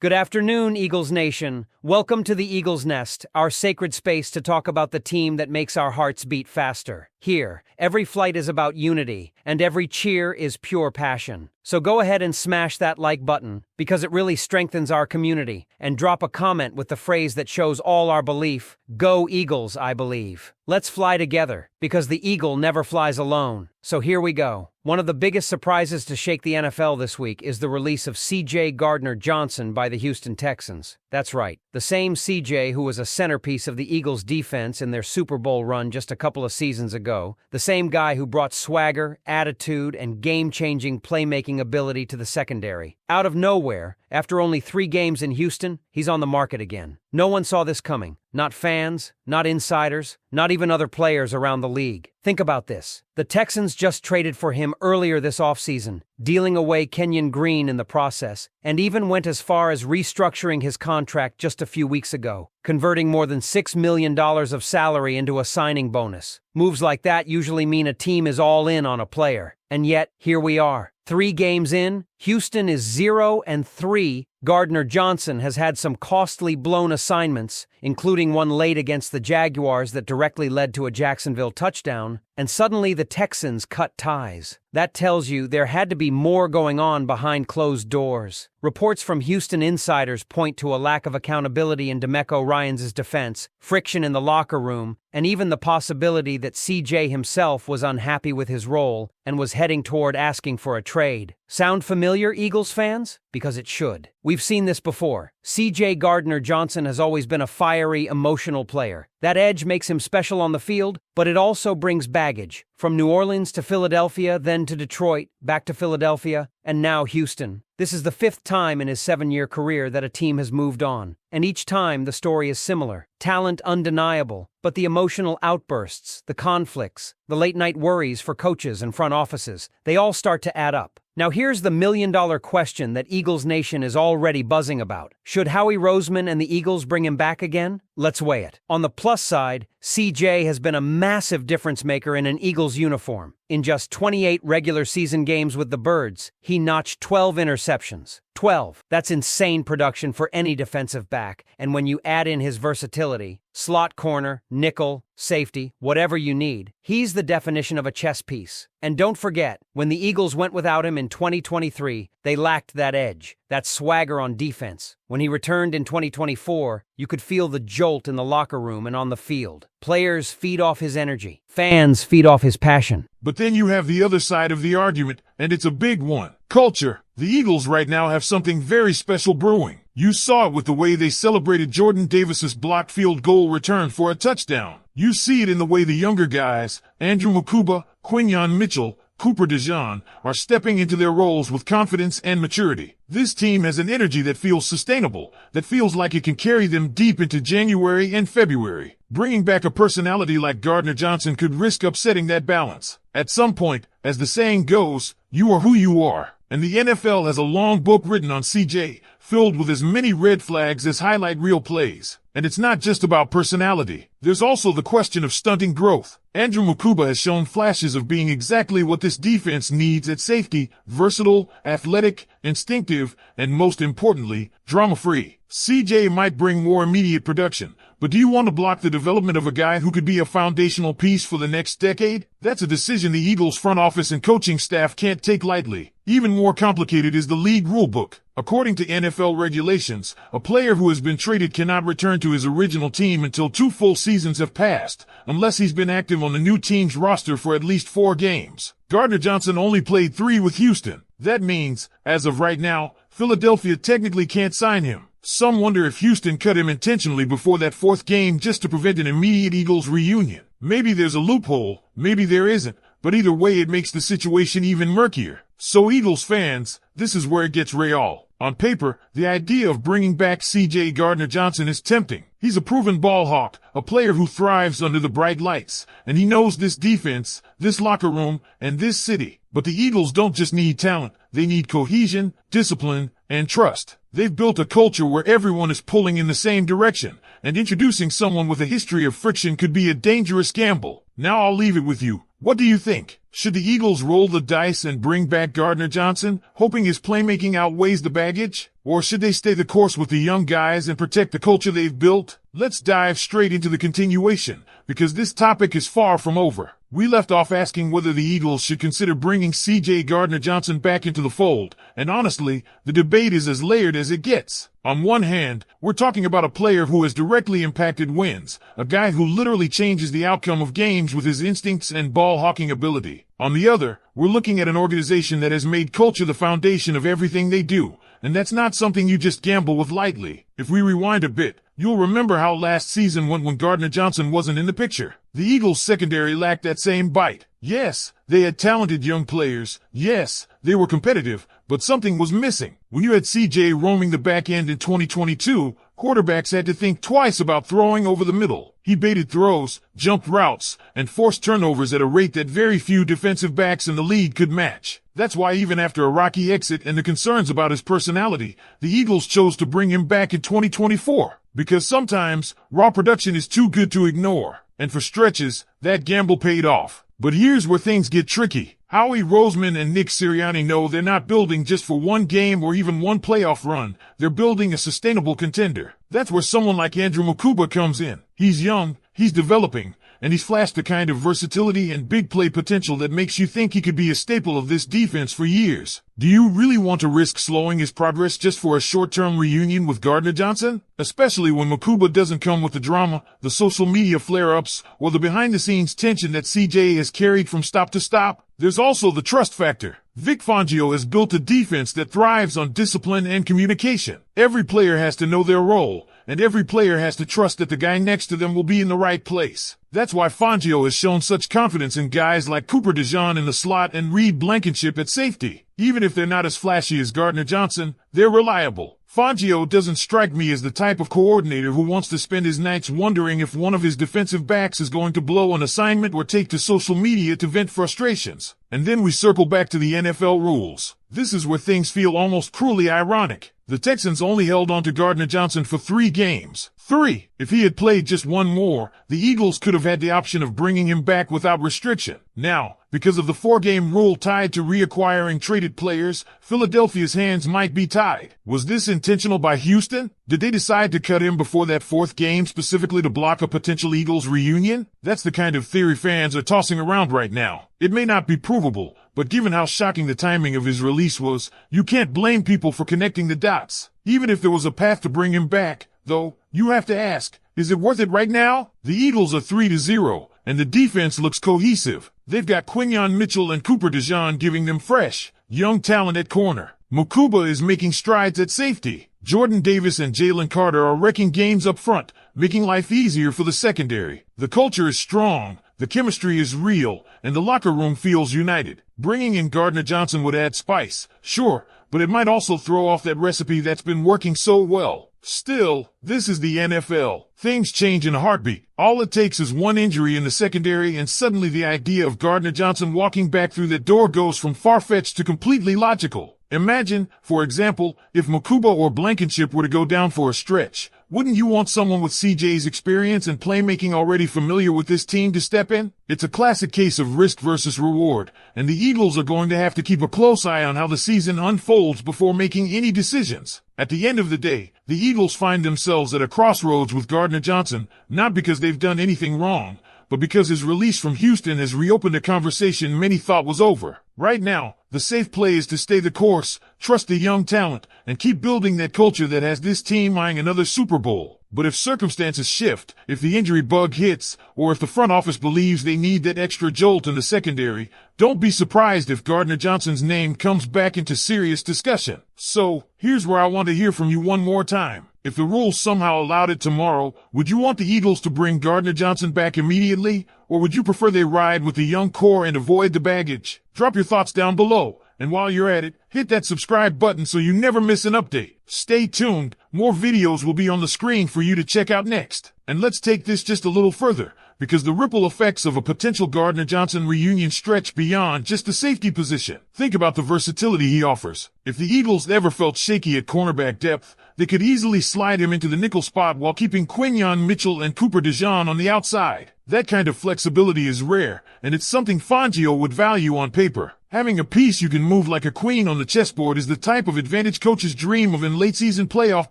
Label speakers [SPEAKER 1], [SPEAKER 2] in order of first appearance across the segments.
[SPEAKER 1] Good afternoon, Eagles Nation. Welcome to the Eagles Nest, our sacred space to talk about the team that makes our hearts beat faster. Here, every flight is about unity, and every cheer is pure passion. So go ahead and smash that like button, because it really strengthens our community, and drop a comment with the phrase that shows all our belief, "Go Eagles, I believe." Let's fly together, because the eagle never flies alone. So here we go. One of the biggest surprises to shake the NFL this week is the release of CJ Gardner-Johnson by the Houston Texans. That's right, the same CJ who was a centerpiece of the Eagles' defense in their Super Bowl run just a couple of seasons ago, the same guy who brought swagger, attitude, and game-changing playmaking ability to the secondary. Out of nowhere, after only 3 games in Houston, he's on the market again. No one saw this coming. Not fans, not insiders, not even other players around the league. Think about this. The Texans just traded for him earlier this offseason, dealing away Kenyon Green in the process, and even went as far as restructuring his contract just a few weeks ago, converting more than $6 million of salary into a signing bonus. Moves like that usually mean a team is all in on a player. And yet, here we are. 3 games in, Houston is 0-3. Gardner-Johnson has had some costly blown assignments, including one late against the Jaguars that directly led to a Jacksonville touchdown, and suddenly the Texans cut ties. That tells you there had to be more going on behind closed doors. Reports from Houston insiders point to a lack of accountability in DeMeco Ryans' defense, friction in the locker room, and even the possibility that CJ himself was unhappy with his role and was heading toward asking for a trade. Sound familiar, Eagles fans? Because it should. We've seen this before. CJ Gardner-Johnson has always been a fiery, emotional player. That edge makes him special on the field, but it also brings baggage. From New Orleans to Philadelphia, then to Detroit, back to Philadelphia, and now Houston. This is the 5th time in his 7-year career that a team has moved on. And each time the story is similar. Talent undeniable, but the emotional outbursts, the conflicts, the late-night worries for coaches and front offices, they all start to add up. Now here's the million-dollar question that Eagles Nation is already buzzing about. Should Howie Roseman and the Eagles bring him back again? Let's weigh it. On the plus side, CJ has been a massive difference maker in an Eagles uniform. In just 28 regular season games with the Birds, he notched 12 interceptions. 12. That's insane production for any defensive back, and when you add in his versatility, slot corner, nickel, safety, whatever you need, he's the definition of a chess piece. And don't forget, when the Eagles went without him in 2023, they lacked that edge, that swagger on defense. When he returned in 2024, you could feel the jolt in the locker room and on the field. Players feed off his energy. Fans feed off his passion.
[SPEAKER 2] But then you have the other side of the argument, and it's a big one. Culture. The Eagles right now have something very special brewing. You saw it with the way they celebrated Jordan Davis's blocked field goal return for a touchdown. You see it in the way the younger guys, Andrew Mukuba, Quinyon Mitchell, Cooper DeJean, are stepping into their roles with confidence and maturity. This team has an energy that feels sustainable, that feels like it can carry them deep into January and February. Bringing back a personality like Gardner-Johnson could risk upsetting that balance. At some point, as the saying goes, you are who you are. And the NFL has a long book written on CJ, filled with as many red flags as highlight reel plays. And it's not just about personality. There's also the question of stunting growth. Andrew Mukuba has shown flashes of being exactly what this defense needs at safety: versatile, athletic, instinctive, and most importantly, drama-free. CJ might bring more immediate production, but do you want to block the development of a guy who could be a foundational piece for the next decade? That's a decision the Eagles front office and coaching staff can't take lightly. Even more complicated is the league rulebook. According to NFL regulations, a player who has been traded cannot return to his original team until 2 full seasons have passed, unless he's been active on the new team's roster for at least 4 games. Gardner-Johnson only played 3 with Houston. That means, as of right now, Philadelphia technically can't sign him. Some wonder if Houston cut him intentionally before that 4th game just to prevent an immediate Eagles reunion. Maybe there's a loophole, maybe there isn't, but either way it makes the situation even murkier. So Eagles fans, this is where it gets real. On paper, the idea of bringing back CJ Gardner-Johnson is tempting. He's a proven ball hawk, a player who thrives under the bright lights, and he knows this defense, this locker room, and this city. But the Eagles don't just need talent, they need cohesion, discipline, and trust. They've built a culture where everyone is pulling in the same direction, and introducing someone with a history of friction could be a dangerous gamble. Now I'll leave it with you. What do you think? Should the Eagles roll the dice and bring back Gardner-Johnson, hoping his playmaking outweighs the baggage? Or should they stay the course with the young guys and protect the culture they've built? Let's dive straight into the continuation, because this topic is far from over. We left off asking whether the Eagles should consider bringing C.J. Gardner-Johnson back into the fold, and honestly, the debate is as layered as it gets. On one hand, we're talking about a player who has directly impacted wins, a guy who literally changes the outcome of games with his instincts and ball-hawking ability. On the other, we're looking at an organization that has made culture the foundation of everything they do, and that's not something you just gamble with lightly. If we rewind a bit, you'll remember how last season went when Gardner-Johnson wasn't in the picture. The Eagles' secondary lacked that same bite. Yes, they had talented young players. Yes, they were competitive, but something was missing. When you had CJ roaming the back end in 2022, quarterbacks had to think twice about throwing over the middle. He baited throws, jumped routes, and forced turnovers at a rate that very few defensive backs in the league could match. That's why even after a rocky exit and the concerns about his personality, the Eagles chose to bring him back in 2024. Because sometimes, raw production is too good to ignore. And for stretches, that gamble paid off. But here's where things get tricky. Howie Roseman and Nick Sirianni know they're not building just for one game or even one playoff run. They're building a sustainable contender. That's where someone like Andrew Mukuba comes in. He's young, he's developing, and he's flashed the kind of versatility and big play potential that makes you think he could be a staple of this defense for years. Do you really want to risk slowing his progress just for a short-term reunion with Gardner-Johnson? Especially when Mukuba doesn't come with the drama, the social media flare-ups, or the behind-the-scenes tension that CJ has carried from stop to stop? There's also the trust factor. Vic Fangio has built a defense that thrives on discipline and communication. Every player has to know their role, and every player has to trust that the guy next to them will be in the right place. That's why Fangio has shown such confidence in guys like Cooper DeJean in the slot and Reed Blankenship at safety. Even if they're not as flashy as Gardner-Johnson, they're reliable. Fangio doesn't strike me as the type of coordinator who wants to spend his nights wondering if one of his defensive backs is going to blow an assignment or take to social media to vent frustrations. And then we circle back to the NFL rules. This is where things feel almost cruelly ironic. The Texans only held on to Gardner-Johnson for 3 games. 3. If he had played just one more, the Eagles could have had the option of bringing him back without restriction. Now, because of the 4-game rule tied to reacquiring traded players, Philadelphia's hands might be tied. Was this intentional by Houston? Did they decide to cut him before that 4th game specifically to block a potential Eagles reunion? That's the kind of theory fans are tossing around right now. It may not be provable, but given how shocking the timing of his release was, you can't blame people for connecting the dots. Even if there was a path to bring him back, though, you have to ask, is it worth it right now? The Eagles are 3-0, and the defense looks cohesive. They've got Quinyon Mitchell and Cooper DeJean giving them fresh, young talent at corner. Mukuba is making strides at safety. Jordan Davis and Jalen Carter are wrecking games up front, making life easier for the secondary. The culture is strong, the chemistry is real, and the locker room feels united. Bringing in Gardner-Johnson would add spice, sure, but it might also throw off that recipe that's been working so well. Still, this is the NFL. Things change in a heartbeat. All it takes is one injury in the secondary and suddenly the idea of Gardner-Johnson walking back through that door goes from far-fetched to completely logical. Imagine, for example, if Mukuba or Blankenship were to go down for a stretch. Wouldn't you want someone with CJ's experience and playmaking already familiar with this team to step in? It's a classic case of risk versus reward, and the Eagles are going to have to keep a close eye on how the season unfolds before making any decisions. At the end of the day, the Eagles find themselves at a crossroads with Gardner-Johnson, not because they've done anything wrong, but because his release from Houston has reopened a conversation many thought was over. Right now, the safe play is to stay the course, trust the young talent, and keep building that culture that has this team eyeing another Super Bowl. But if circumstances shift, if the injury bug hits, or if the front office believes they need that extra jolt in the secondary, don't be surprised if Gardner-Johnson's name comes back into serious discussion. So, here's where I want to hear from you one more time. If the rules somehow allowed it tomorrow, would you want the Eagles to bring Gardner-Johnson back immediately, or would you prefer they ride with the young core and avoid the baggage? Drop your thoughts down below. And while you're at it, hit that subscribe button so you never miss an update. Stay tuned, more videos will be on the screen for you to check out next. And let's take this just a little further, because the ripple effects of a potential Gardner-Johnson reunion stretch beyond just the safety position. Think about the versatility he offers. If the Eagles ever felt shaky at cornerback depth, they could easily slide him into the nickel spot while keeping Quinyon Mitchell and Cooper DeJean on the outside. That kind of flexibility is rare, and it's something Fangio would value on paper. Having a piece you can move like a queen on the chessboard is the type of advantage coaches dream of in late-season playoff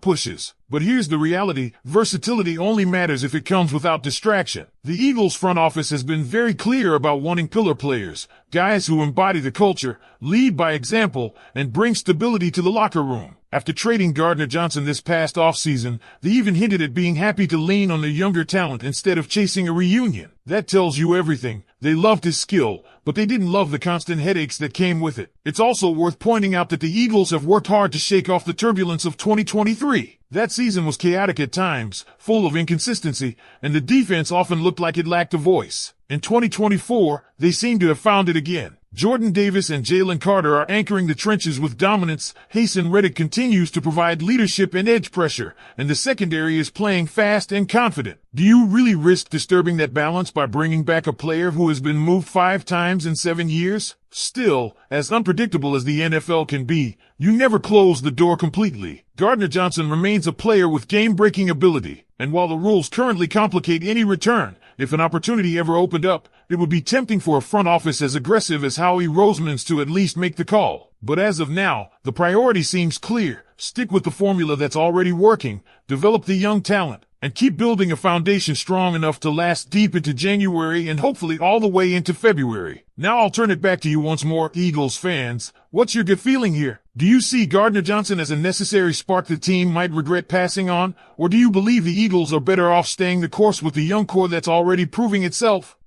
[SPEAKER 2] pushes. But here's the reality: versatility only matters if it comes without distraction. The Eagles front office has been very clear about wanting pillar players, guys who embody the culture, lead by example, and bring stability to the locker room. After trading Gardner-Johnson this past offseason, they even hinted at being happy to lean on their younger talent instead of chasing a reunion. That tells you everything. They loved his skill, but they didn't love the constant headaches that came with it. It's also worth pointing out that the Eagles have worked hard to shake off the turbulence of 2023. That season was chaotic at times, full of inconsistency, and the defense often looked like it lacked a voice. In 2024, they seem to have found it again. Jordan Davis and Jalen Carter are anchoring the trenches with dominance. Hasten Reddick continues to provide leadership and edge pressure, and the secondary is playing fast and confident. Do you really risk disturbing that balance by bringing back a player who has been moved 5 times in 7 years? Still, as unpredictable as the NFL can be, you never close the door completely. Gardner-Johnson remains a player with game-breaking ability, and while the rules currently complicate any return, if an opportunity ever opened up, it would be tempting for a front office as aggressive as Howie Roseman's to at least make the call. But as of now, the priority seems clear. Stick with the formula that's already working, develop the young talent, and keep building a foundation strong enough to last deep into January and hopefully all the way into February. Now I'll turn it back to you once more, Eagles fans. What's your gut feeling here? Do you see Gardner-Johnson as a necessary spark the team might regret passing on? Or do you believe the Eagles are better off staying the course with the young core that's already proving itself?